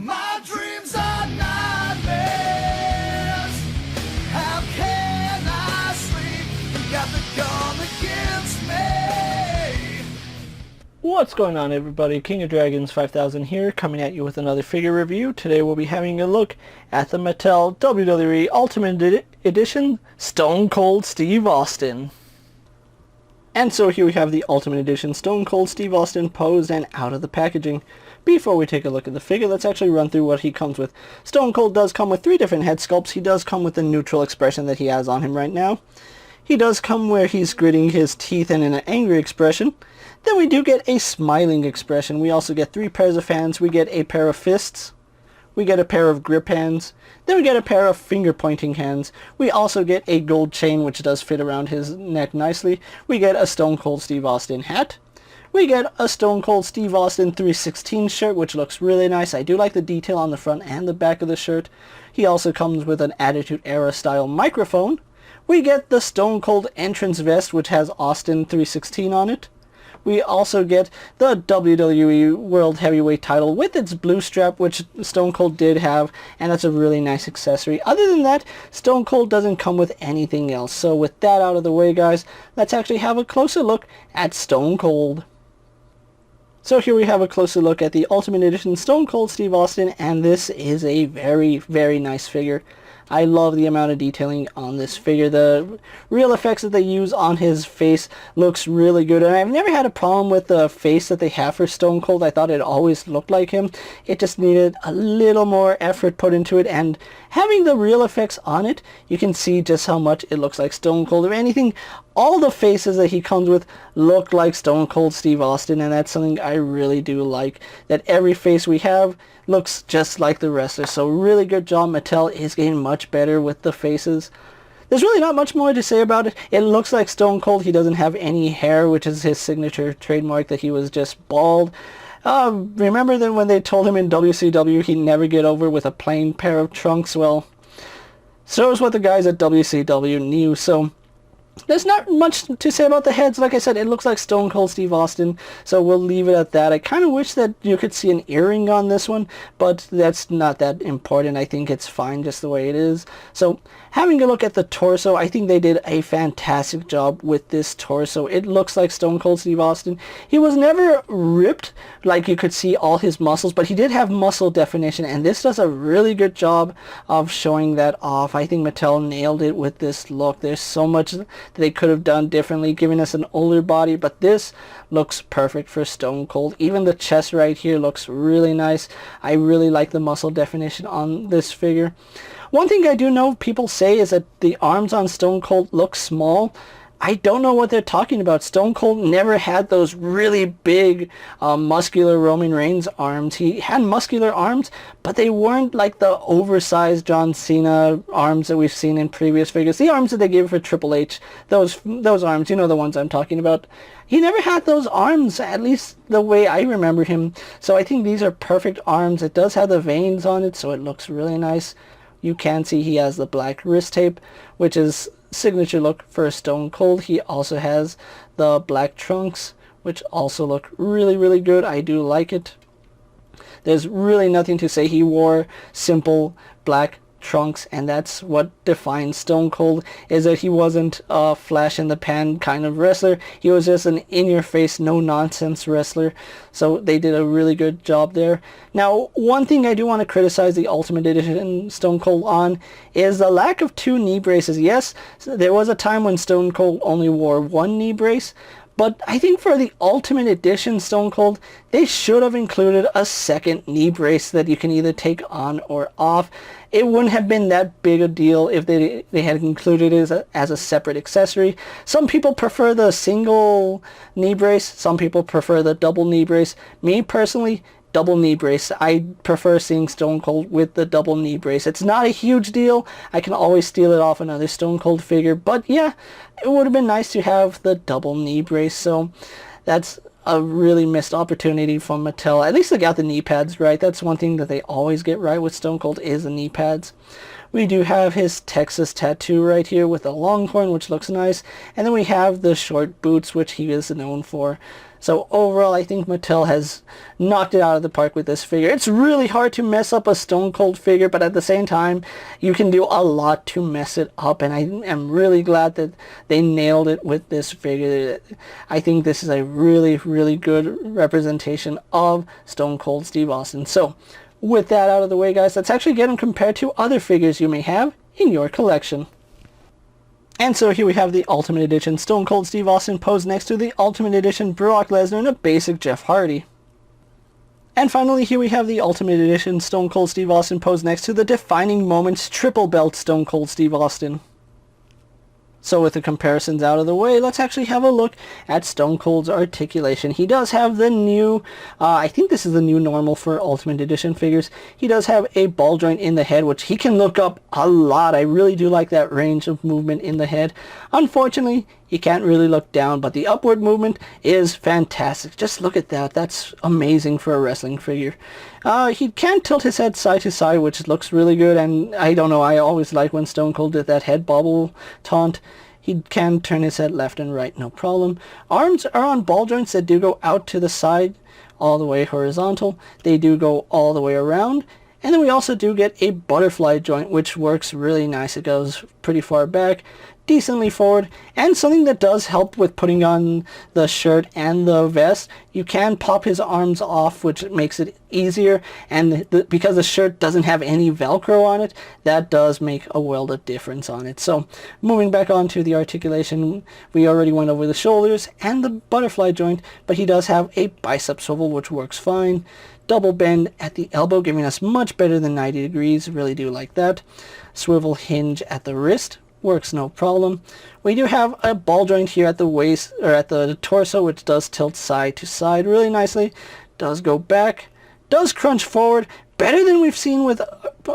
My dreams are nightmares. How can I sleep? You got the gun against me. What's going on, everybody? King of Dragons 5000 here, coming at you with another figure review. Today we'll be having a look at the Mattel WWE Ultimate Edition Stone Cold Steve Austin. And so here we have the Ultimate Edition Stone Cold Steve Austin posed and out of the packaging. Before we take a look at the figure, let's actually run through what he comes with. Stone Cold does come with 3 different head sculpts. He does come with the neutral expression that he has on him right now. He does come where he's gritting his teeth and in an angry expression. Then we do get a smiling expression. We also get 3 pairs of hands. We get a pair of fists. We get a pair of grip hands. Then we get a pair of finger pointing hands. We also get a gold chain which does fit around his neck nicely. We get a Stone Cold Steve Austin hat. We get a Stone Cold Steve Austin 316 shirt, which looks really nice. I do like the detail on the front and the back of the shirt. He also comes with an Attitude Era style microphone. We get the Stone Cold entrance vest, which has Austin 316 on it. We also get the WWE World Heavyweight title with its blue strap, which Stone Cold did have, and that's a really nice accessory. Other than that, Stone Cold doesn't come with anything else. So with that out of the way, guys, let's actually have a closer look at Stone Cold. So here we have a closer look at the Ultimate Edition Stone Cold Steve Austin, and this is a very, very nice figure. I love the amount of detailing on this figure. The real effects that they use on his face looks really good, and I've never had a problem with the face that they have for Stone Cold. I thought it always looked like him. It just needed a little more effort put into it, and having the real effects on it, you can see just how much it looks like Stone Cold. If anything, all the faces that he comes with look like Stone Cold Steve Austin, and that's something I really do like, that every face we have looks just like the wrestler. So really good job. Mattel is getting much better with the faces. There's really not much more to say about it. It looks like Stone Cold. He doesn't have any hair, which is his signature trademark, that he was just bald. Remember then when they told him in WCW he'd never get over with a plain pair of trunks? Well, so is what the guys at WCW knew. So there's not much to say about the heads. Like I said, it looks like Stone Cold Steve Austin, so we'll leave it at that. I kind of wish that you could see an earring on this one, but that's not that important. I think it's fine just the way it is. So having a look at the torso, I think they did a fantastic job with this torso. It looks like Stone Cold Steve Austin. He was never ripped, like you could see all his muscles, but he did have muscle definition, and this does a really good job of showing that off. I think Mattel nailed it with this look. There's so much they could have done differently, giving us an older body, but this looks perfect for Stone Cold. Even the chest right here looks really nice. I really like the muscle definition on this figure. One thing I do know people say is that the arms on Stone Cold look small. I don't know what they're talking about. Stone Cold never had those really big, muscular Roman Reigns arms. He had muscular arms, but they weren't like the oversized John Cena arms that we've seen in previous figures. The arms that they gave for Triple H, those arms, you know the ones I'm talking about. He never had those arms, at least the way I remember him. So I think these are perfect arms. It does have the veins on it, so it looks really nice. You can see he has the black wrist tape, which is signature look for Stone Cold. He also has the black trunks, which also look really, really good. I do like it. There's really nothing to say. He wore simple black trunks, and that's what defines Stone Cold, is that he wasn't a flash in the pan kind of wrestler. He was just an in-your-face, no-nonsense wrestler. So they did a really good job there. Now, one thing I do want to criticize the Ultimate Edition Stone Cold on is the lack of 2 knee braces. Yes, there was a time when Stone Cold only wore 1 knee brace, but I think for the Ultimate Edition Stone Cold, they should have included a second knee brace that you can either take on or off. It wouldn't have been that big a deal if they had included it as a separate accessory. Some people prefer the single knee brace. Some people prefer the double knee brace. Me personally, double knee brace. I prefer seeing Stone Cold with the double knee brace. It's not a huge deal. I can always steal it off another Stone Cold figure. But yeah, it would have been nice to have the double knee brace. So that's a really missed opportunity from Mattel. At least they got the knee pads right. That's one thing that they always get right with Stone Cold, is the knee pads. We do have his Texas tattoo right here with a longhorn, which looks nice. And then we have the short boots, which he is known for. So overall, I think Mattel has knocked it out of the park with this figure. It's really hard to mess up a Stone Cold figure, but at the same time, you can do a lot to mess it up. And I am really glad that they nailed it with this figure. I think this is a really, really good representation of Stone Cold Steve Austin. So with that out of the way, guys, let's actually get him compared to other figures you may have in your collection. And so here we have the Ultimate Edition Stone Cold Steve Austin posed next to the Ultimate Edition Brock Lesnar and a basic Jeff Hardy. And finally, here we have the Ultimate Edition Stone Cold Steve Austin posed next to the Defining Moments Triple Belt Stone Cold Steve Austin. So with the comparisons out of the way, let's actually have a look at Stone Cold's articulation. He does have the new, I think this is the new normal for Ultimate Edition figures. He does have a ball joint in the head, which he can look up a lot. I really do like that range of movement in the head. Unfortunately, he can't really look down, but the upward movement is fantastic. Just look at that. That's amazing for a wrestling figure. He can tilt his head side to side, which looks really good, and I don't know, I always like when Stone Cold did that head bobble taunt. He can turn his head left and right, no problem. Arms are on ball joints that do go out to the side, all the way horizontal. They do go all the way around. And then we also do get a butterfly joint, which works really nice. It goes pretty far back, decently forward, and something that does help with putting on the shirt and the vest. You can pop his arms off, which makes it easier, and because the shirt doesn't have any Velcro on it, that does make a world of difference on it. So moving back on to the articulation, we already went over the shoulders and the butterfly joint, but he does have a bicep swivel, which works fine. Double bend at the elbow, giving us much better than 90 degrees. Really do like that. Swivel hinge at the wrist. Works no problem. We do have a ball joint here at the waist, or at the torso, which does tilt side to side really nicely. Does go back. Does crunch forward. Better than we've seen with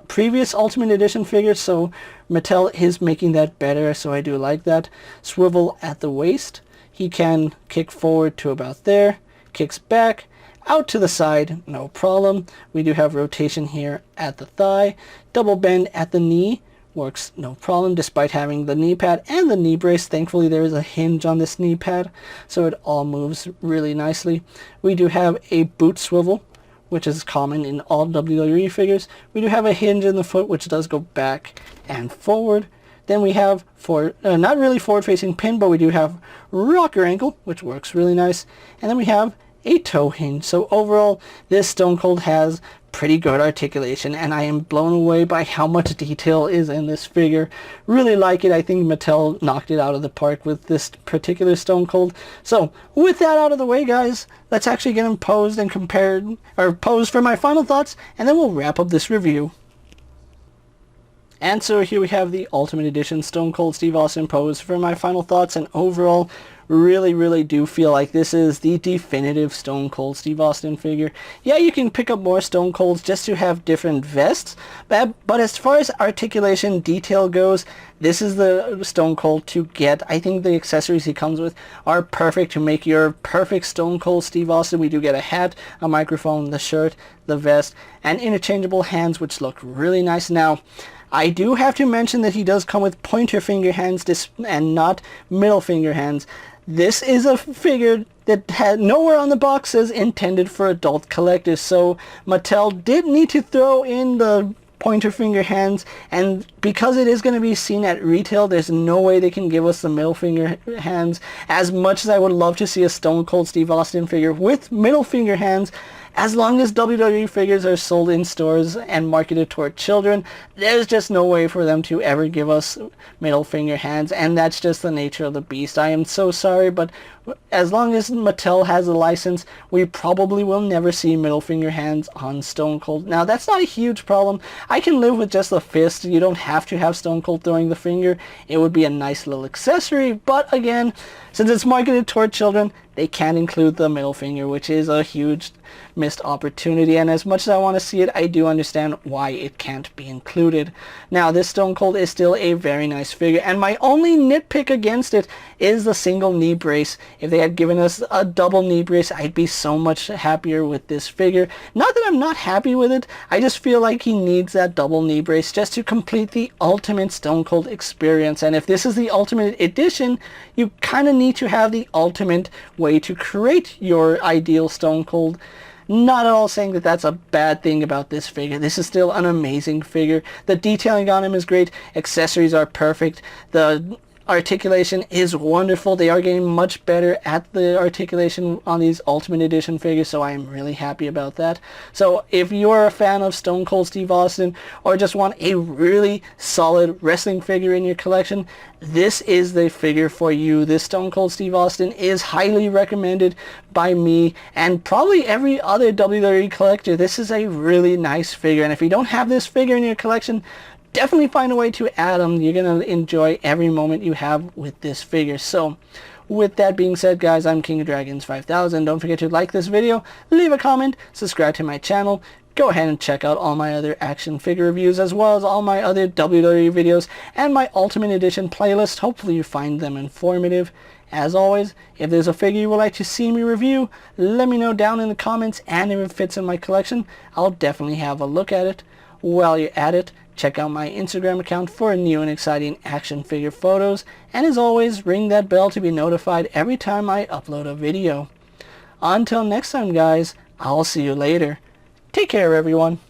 previous Ultimate Edition figures, so Mattel is making that better, so I do like that. Swivel at the waist. He can kick forward to about there. Kicks back. Out to the side, no problem. We do have rotation here at the thigh. Double bend at the knee. Works no problem despite having the knee pad and the knee brace. Thankfully there is a hinge on this knee pad, so it all moves really nicely. We do have a boot swivel, which is common in all WWE figures. We do have a hinge in the foot, which does go back and forward. Then we have, not really forward-facing pin, but we do have rocker ankle, which works really nice. And then we have a toe hinge. So overall, this Stone Cold has pretty good articulation, and I am blown away by how much detail is in this figure. Really like it. I think Mattel knocked it out of the park with this particular Stone Cold. So with that out of the way, guys, let's actually get him posed and compared, or posed for my final thoughts, and then we'll wrap up this review. And so here we have the Ultimate Edition Stone Cold Steve Austin pose for my final thoughts, and overall, really do feel like this is the definitive Stone Cold Steve Austin figure. Yeah, you can pick up more Stone Colds just to have different vests, but as far as articulation detail goes, this is the Stone Cold to get. I think the accessories he comes with are perfect to make your perfect Stone Cold Steve Austin. We do get a hat, a microphone, the shirt, the vest, and interchangeable hands, which look really nice. Now, I do have to mention that he does come with pointer finger hands and not middle finger hands. This is a figure that had nowhere on the box says intended for adult collectors, so Mattel did need to throw in the pointer finger hands, and because it is going to be seen at retail, there's no way they can give us the middle finger hands. As much as I would love to see a Stone Cold Steve Austin figure with middle finger hands, as long as WWE figures are sold in stores and marketed toward children, there's just no way for them to ever give us middle finger hands, and that's just the nature of the beast. I am so sorry, but as long as Mattel has a license, we probably will never see middle finger hands on Stone Cold. Now, that's not a huge problem. I can live with just the fist. You don't have to have Stone Cold throwing the finger. It would be a nice little accessory, but again, since it's marketed toward children, they can't include the middle finger, which is a huge missed opportunity, and as much as I want to see it, I do understand why it can't be included. Now, this Stone Cold is still a very nice figure, and my only nitpick against it is the single knee brace. If they had given us a double knee brace, I'd be so much happier with this figure. Not that I'm not happy with it, I just feel like he needs that double knee brace just to complete the ultimate Stone Cold experience. And if this is the Ultimate Edition, you kind of need to have the ultimate way to create your ideal Stone Cold. Not at all saying that that's a bad thing about this figure. This is still an amazing figure. The detailing on him is great. Accessories are perfect. The articulation is wonderful. They are getting much better at the articulation on these Ultimate Edition figures, so I am really happy about that. So if you're a fan of Stone Cold Steve Austin, or just want a really solid wrestling figure in your collection, this is the figure for you. This Stone Cold Steve Austin is highly recommended by me and probably every other WWE collector. This is a really nice figure, and if you don't have this figure in your collection, definitely find a way to add them. You're going to enjoy every moment you have with this figure. So, with that being said, guys, I'm KingofDragons 5000. Don't forget to like this video, leave a comment, subscribe to my channel. Go ahead and check out all my other action figure reviews, as well as all my other WWE videos and my Ultimate Edition playlist. Hopefully you find them informative. As always, if there's a figure you would like to see me review, let me know down in the comments, and if it fits in my collection, I'll definitely have a look at it. While you're at it, check out my Instagram account for new and exciting action figure photos, and as always, ring that bell to be notified every time I upload a video. Until next time, guys, I'll see you later. Take care, everyone.